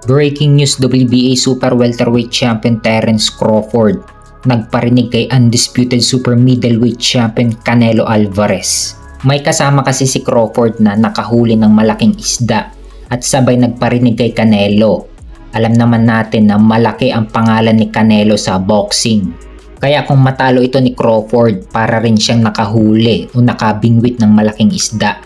Breaking news, WBA Super Welterweight Champion Terence Crawford nagparinig kay undisputed Super Middleweight Champion Canelo Alvarez. May kasama kasi si Crawford na nakahuli ng malaking isda at sabay nagparinig kay Canelo. Alam naman natin na malaki ang pangalan ni Canelo sa boxing. Kaya kung matalo ito ni Crawford, para rin siyang nakahuli o nakabingwit ng malaking isda.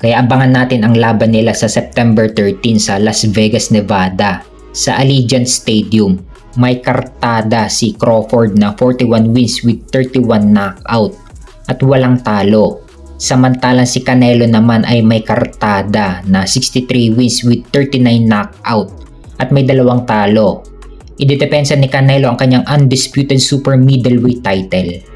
Kaya abangan natin ang laban nila sa September 13 sa Las Vegas, Nevada. Sa Allegiant Stadium, may kartada si Crawford na 41 wins with 31 knockout at walang talo. Samantalang si Canelo naman ay may kartada na 63 wins with 39 knockout at may 2 talo. Idedepensa ni Canelo ang kanyang undisputed super middleweight title.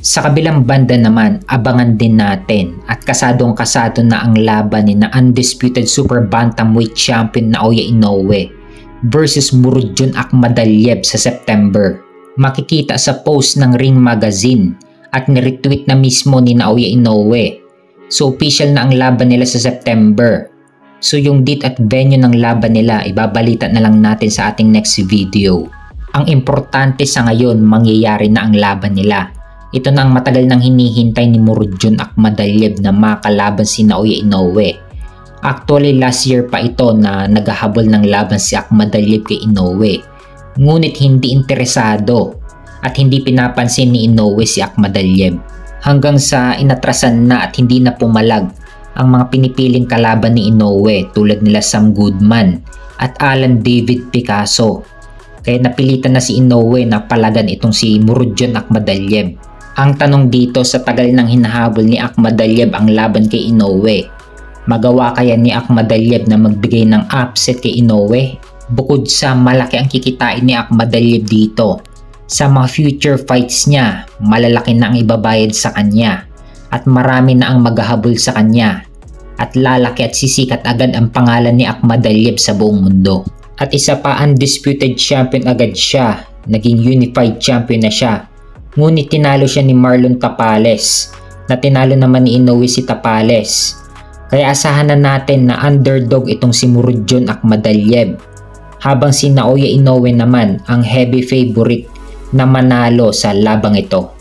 Sa kabilang banda naman, abangan din natin at kasadong-kasado na ang laban ni na undisputed super bantamweight champion Naoya Inoue versus Murodjon Akhmadaliev sa September. Makikita sa post ng Ring Magazine at niretweet na mismo ni Naoya Inoue. So official na ang laban nila sa September. So yung date at venue ng laban nila ibabalita na lang natin sa ating next video. Ang importante sa ngayon, mangyayari na ang laban nila. Ito na ang matagal nang hinihintay ni Murodjon Akhmadaliev na makalaban si Naoya Inoue. Actually last year pa ito na naghahabol ng laban si Akhmadaliev kay Inoue. Ngunit hindi interesado at hindi pinapansin ni Inoue si Akhmadaliev. Hanggang sa inatrasan na at hindi na pumalag ang mga pinipiling kalaban ni Inoue tulad nila Sam Goodman at Alan David Picasso. Kaya napilitan na si Inoue na palagan itong si Murodjon Akhmadaliev. Ang tanong dito, sa tagal ng hinahabol ni Akhmadaliev ang laban kay Inoue, magawa kaya ni Akhmadaliev na magbigay ng upset kay Inoue? Bukod sa malaki ang kikitain ni Akhmadaliev dito, sa mga future fights niya, malalaki na ang ibabayad sa kanya at marami na ang maghahabol sa kanya at lalaki at sisikat agad ang pangalan ni Akhmadaliev sa buong mundo. At isa pa, undisputed champion agad siya, naging unified champion na siya. Ngunit tinalo siya ni Marlon Tapales na tinalo naman ni Inoue si Tapales. Kaya asahan na natin na underdog itong si Murodjon Akhmadaliev. Habang si Naoya Inoue naman ang heavy favorite na manalo sa labang ito.